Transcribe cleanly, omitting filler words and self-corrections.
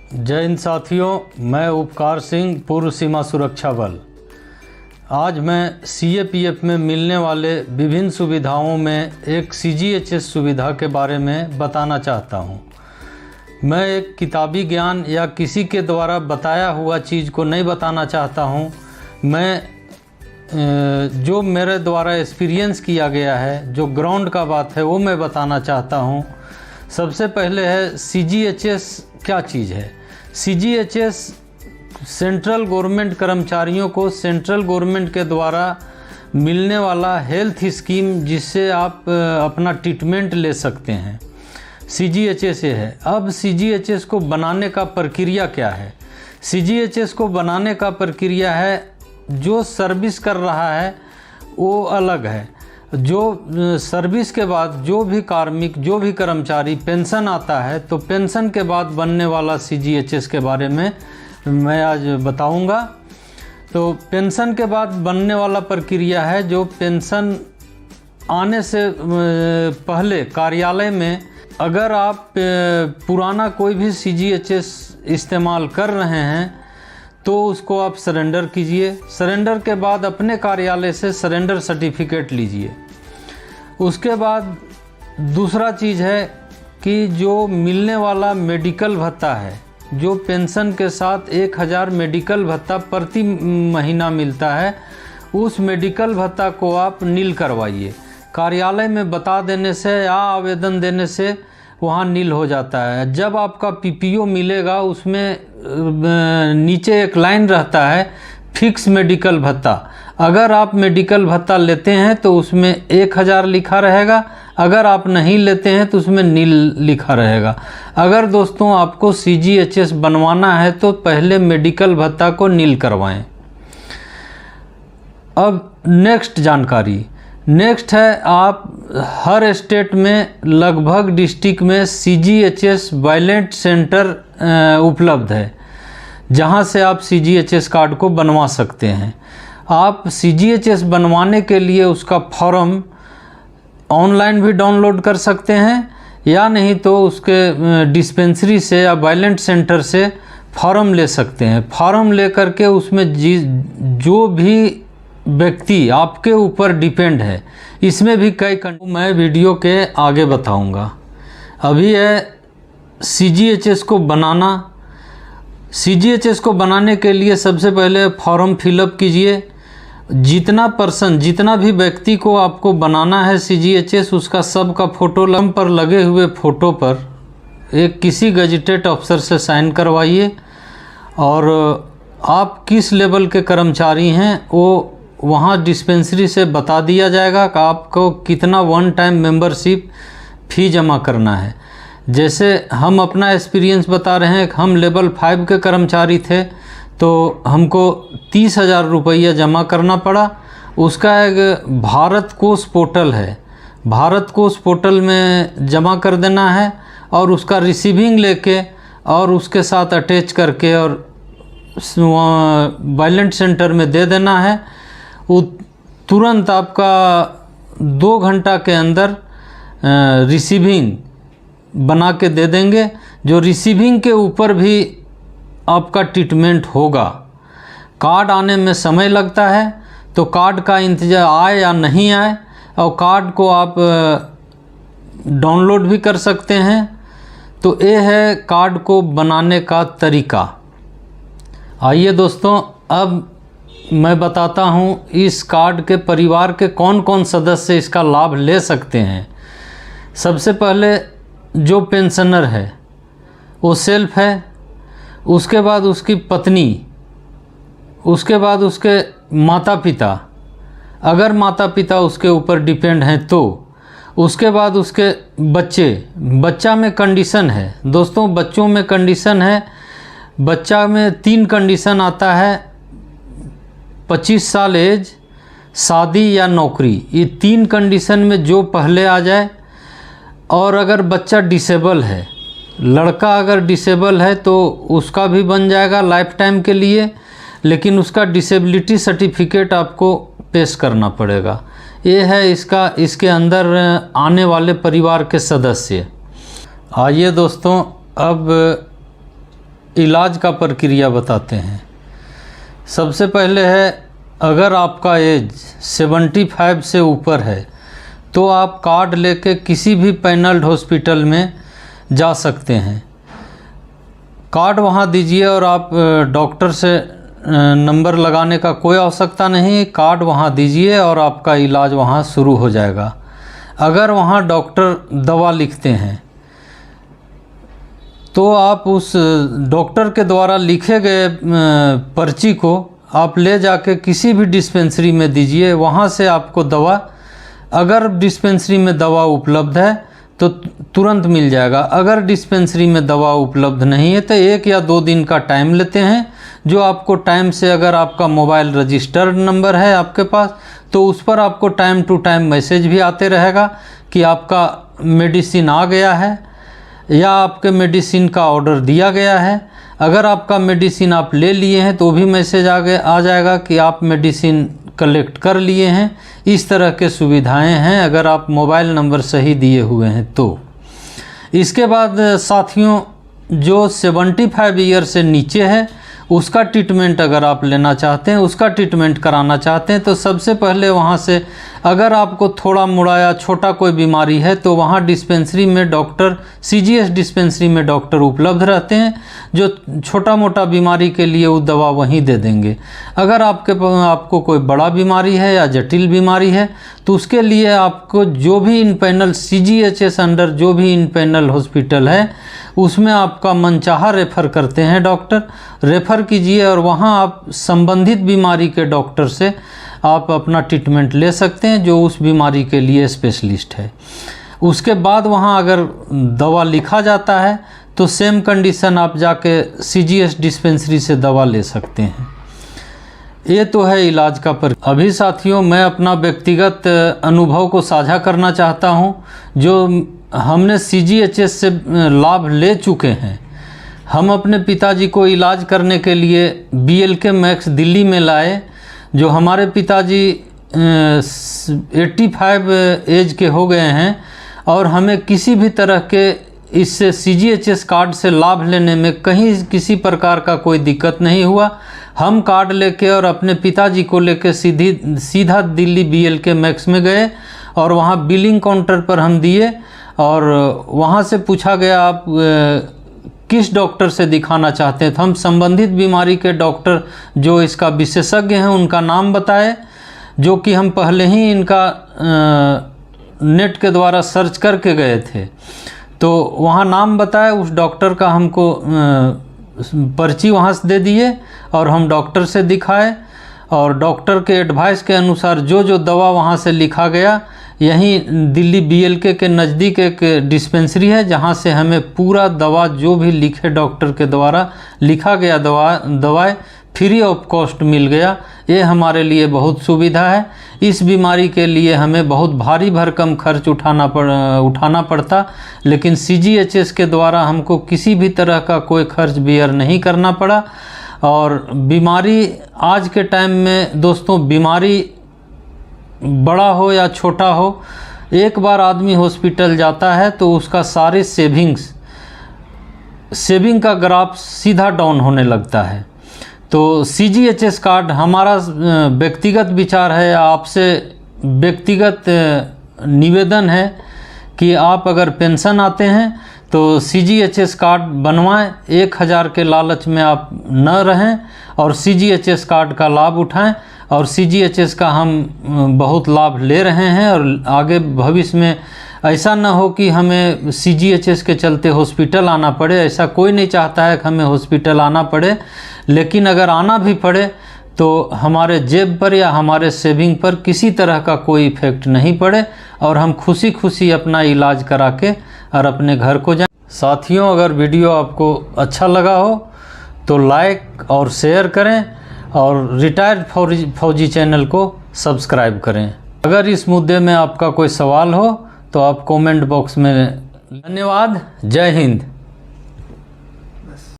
जय हिंद साथियों, मैं उपकार सिंह, पूर्व सीमा सुरक्षा बल। आज मैं सीएपीएफ में मिलने वाले विभिन्न सुविधाओं में एक सीजीएचएस सुविधा के बारे में बताना चाहता हूं। मैं एक किताबी ज्ञान या किसी के द्वारा बताया हुआ चीज़ को नहीं बताना चाहता हूं। मैं जो मेरे द्वारा एक्सपीरियंस किया गया है, जो ग्राउंड का बात है, वो मैं बताना चाहता हूं। सबसे पहले है सीजीएचएस क्या चीज़ है। सीजीएचएस सेंट्रल गवर्नमेंट कर्मचारियों को सेंट्रल गवर्नमेंट के द्वारा मिलने वाला हेल्थ स्कीम, जिससे आप अपना ट्रीटमेंट ले सकते हैं, सीजीएचएस ये है। अब सीजीएचएस को बनाने का प्रक्रिया क्या है? सीजीएचएस को बनाने का प्रक्रिया है, जो सर्विस कर रहा है वो अलग है। जो सर्विस के बाद जो भी कार्मिक, जो भी कर्मचारी पेंशन आता है, तो पेंशन के बाद बनने वाला सीजीएचएस के बारे में मैं आज बताऊंगा। तो पेंशन के बाद बनने वाला प्रक्रिया है, जो पेंशन आने से पहले कार्यालय में अगर आप पुराना कोई भी सीजीएचएस इस्तेमाल कर रहे हैं तो उसको आप सरेंडर कीजिए। सरेंडर के बाद अपने कार्यालय से सरेंडर सर्टिफिकेट लीजिए। उसके बाद दूसरा चीज़ है कि जो मिलने वाला मेडिकल भत्ता है, जो पेंशन के साथ 1000 मेडिकल भत्ता प्रति महीना मिलता है, उस मेडिकल भत्ता को आप नील करवाइए। कार्यालय में बता देने से या आवेदन देने से वहाँ नील हो जाता है। जब आपका पीपीओ मिलेगा, उसमें नीचे एक लाइन रहता है फिक्स मेडिकल भत्ता। अगर आप मेडिकल भत्ता लेते हैं तो उसमें 1000 लिखा रहेगा, अगर आप नहीं लेते हैं तो उसमें नील लिखा रहेगा। अगर दोस्तों आपको सीजीएचएस बनवाना है तो पहले मेडिकल भत्ता को नील करवाएं। अब नेक्स्ट जानकारी है, आप हर स्टेट में लगभग डिस्ट्रिक्ट में सीजीएचएस वैलेंट सेंटर उपलब्ध है, जहां से आप सीजीएचएस कार्ड को बनवा सकते हैं। आप सीजीएचएस बनवाने के लिए उसका फॉर्म ऑनलाइन भी डाउनलोड कर सकते हैं, या नहीं तो उसके डिस्पेंसरी से या वैलेंट सेंटर से फॉर्म ले सकते हैं। फॉर्म ले करके उसमें जो भी व्यक्ति आपके ऊपर डिपेंड है, इसमें भी कई मैं वीडियो के आगे बताऊंगा। अभी है सीजीएचएस को बनाना। सीजीएचएस को बनाने के लिए सबसे पहले फॉर्म फिलअप कीजिए। जितना भी व्यक्ति को आपको बनाना है सीजीएचएस, उसका सबका फ़ोटो पर लगे हुए फ़ोटो पर एक किसी गजेटेड अफसर से साइन करवाइए, और आप किस लेवल के कर्मचारी हैं वो वहाँ डिस्पेंसरी से बता दिया जाएगा कि आपको कितना वन टाइम मेंबरशिप फ़ी जमा करना है। जैसे हम अपना एक्सपीरियंस बता रहे हैं, हम लेवल 5 के कर्मचारी थे तो हमको 30,000 रुपया जमा करना पड़ा। उसका एक भारत कोष पोर्टल है, भारत कोष पोर्टल में जमा कर देना है, और उसका रिसीविंग लेके और उसके साथ अटैच करके और वैलेंट सेंटर में दे देना है। वो तुरंत आपका 2 घंटा के अंदर रिसीविंग बना के दे देंगे। जो रिसीविंग के ऊपर भी आपका ट्रीटमेंट होगा। कार्ड आने में समय लगता है, तो कार्ड का इंतज़ार आए या नहीं आए, और कार्ड को आप डाउनलोड भी कर सकते हैं। तो ये है कार्ड को बनाने का तरीका। आइए दोस्तों, अब मैं बताता हूँ इस कार्ड के परिवार के कौन कौन सदस्य इसका लाभ ले सकते हैं। सबसे पहले जो पेंशनर है वो सेल्फ है, उसके बाद उसकी पत्नी, उसके बाद उसके माता पिता, अगर माता पिता उसके ऊपर डिपेंड हैं तो, उसके बाद उसके बच्चे। बच्चा में कंडीशन है दोस्तों, बच्चों में कंडीशन है। बच्चा में 3 कंडीशन आता है: 25 साल एज, शादी या नौकरी। ये 3 कंडीशन में जो पहले आ जाए। और अगर बच्चा डिसेबल है, लड़का अगर डिसेबल है तो उसका भी बन जाएगा लाइफ टाइम के लिए, लेकिन उसका डिसेबिलिटी सर्टिफिकेट आपको पेश करना पड़ेगा। ये है इसके अंदर आने वाले परिवार के सदस्य। आइए दोस्तों, अब इलाज का प्रक्रिया बताते हैं। सबसे पहले है, अगर आपका एज 75 से ऊपर है तो आप कार्ड लेके किसी भी पैनल्ड हॉस्पिटल में जा सकते हैं। कार्ड वहाँ दीजिए और आप डॉक्टर से नंबर लगाने का कोई आवश्यकता नहीं, कार्ड वहाँ दीजिए और आपका इलाज वहाँ शुरू हो जाएगा। अगर वहाँ डॉक्टर दवा लिखते हैं तो आप उस डॉक्टर के द्वारा लिखे गए पर्ची को आप ले जाके किसी भी डिस्पेंसरी में दीजिए। वहाँ से आपको दवा, अगर डिस्पेंसरी में दवा उपलब्ध है तो तुरंत मिल जाएगा। अगर डिस्पेंसरी में दवा उपलब्ध नहीं है तो 1 या 2 दिन का टाइम लेते हैं, जो आपको टाइम से, अगर आपका मोबाइल रजिस्टर्ड नंबर है आपके पास तो उस पर आपको टाइम टू टाइम मैसेज भी आते रहेगा कि आपका मेडिसिन आ गया है या आपके मेडिसिन का ऑर्डर दिया गया है। अगर आपका मेडिसिन आप ले लिए हैं तो भी मैसेज आ जाएगा कि आप मेडिसिन कलेक्ट कर लिए हैं। इस तरह के सुविधाएं हैं अगर आप मोबाइल नंबर सही दिए हुए हैं तो। इसके बाद साथियों, जो 75 ईयर से नीचे है उसका ट्रीटमेंट अगर आप लेना चाहते हैं, उसका ट्रीटमेंट कराना चाहते हैं तो सबसे पहले वहाँ से, अगर आपको थोड़ा मोड़ा या छोटा कोई बीमारी है तो वहाँ डिस्पेंसरी में डॉक्टर, CGH डिस्पेंसरी में डॉक्टर उपलब्ध रहते हैं जो छोटा मोटा बीमारी के लिए वो दवा वहीं दे देंगे। अगर आपको कोई बड़ा बीमारी है या जटिल बीमारी है तो उसके लिए आपको जो भी इन पैनल CGHS अंडर जो भी इन पैनल हॉस्पिटल है उसमें आपका मनचाहा रेफ़र करते हैं डॉक्टर, रेफ़र कीजिए और वहाँ आप संबंधित बीमारी के डॉक्टर से आप अपना ट्रीटमेंट ले सकते हैं जो उस बीमारी के लिए स्पेशलिस्ट है। उसके बाद वहाँ अगर दवा लिखा जाता है तो सेम कंडीशन आप जाके CGH डिस्पेंसरी से दवा ले सकते हैं। ये तो है इलाज का अभी साथियों, मैं अपना व्यक्तिगत अनुभव को साझा करना चाहता हूँ जो हमने CGHS से लाभ ले चुके हैं। हम अपने पिताजी को इलाज करने के लिए BLK मैक्स दिल्ली में लाए। जो हमारे पिताजी 85 एज के हो गए हैं और हमें किसी भी तरह के इससे CGHS कार्ड से लाभ लेने में कहीं किसी प्रकार का कोई दिक्कत नहीं हुआ। हम कार्ड लेके और अपने पिताजी को लेके सीधा दिल्ली BLK मैक्स में गए और वहाँ बिलिंग काउंटर पर हम दिए और वहाँ से पूछा गया आप किस डॉक्टर से दिखाना चाहते हैं। तो हम संबंधित बीमारी के डॉक्टर जो इसका विशेषज्ञ हैं उनका नाम बताए, जो कि हम पहले ही इनका नेट के द्वारा सर्च करके गए थे। तो वहाँ नाम बताया, उस डॉक्टर का हमको पर्ची वहाँ से दे दिए और हम डॉक्टर से दिखाए और डॉक्टर के एडवाइस के अनुसार जो जो दवा वहाँ से लिखा गया, यहीं दिल्ली BLK के नज़दीक एक डिस्पेंसरी है जहाँ से हमें पूरा दवा जो भी लिखे डॉक्टर के द्वारा लिखा गया दवाएं फ्री ऑफ कॉस्ट मिल गया। ये हमारे लिए बहुत सुविधा है। इस बीमारी के लिए हमें बहुत भारी भरकम खर्च उठाना पड़ता, लेकिन CGHS के द्वारा हमको किसी भी तरह का कोई खर्च बेयर नहीं करना पड़ा। और बीमारी आज के टाइम में दोस्तों, बीमारी बड़ा हो या छोटा हो, एक बार आदमी हॉस्पिटल जाता है तो उसका सारे सेविंग का ग्राफ सीधा डाउन होने लगता है। तो CGHS कार्ड हमारा व्यक्तिगत विचार है, आपसे व्यक्तिगत निवेदन है कि आप अगर पेंशन आते हैं तो CGHS कार्ड बनवाएं। 1000 के लालच में आप न रहें और CGHS कार्ड का लाभ उठाएं। और CGHS का हम बहुत लाभ ले रहे हैं और आगे भविष्य में ऐसा न हो कि हमें CGHS के चलते हॉस्पिटल आना पड़े। ऐसा कोई नहीं चाहता है कि हमें हॉस्पिटल आना पड़े, लेकिन अगर आना भी पड़े तो हमारे जेब पर या हमारे सेविंग पर किसी तरह का कोई इफ़ेक्ट नहीं पड़े और हम खुशी खुशी अपना इलाज करा के और अपने घर को जाएं। साथियों, अगर वीडियो आपको अच्छा लगा हो तो लाइक और शेयर करें और रिटायर्ड फौजी चैनल को सब्सक्राइब करें। अगर इस मुद्दे में आपका कोई सवाल हो तो आप कमेंट बॉक्स में। धन्यवाद। जय हिंद।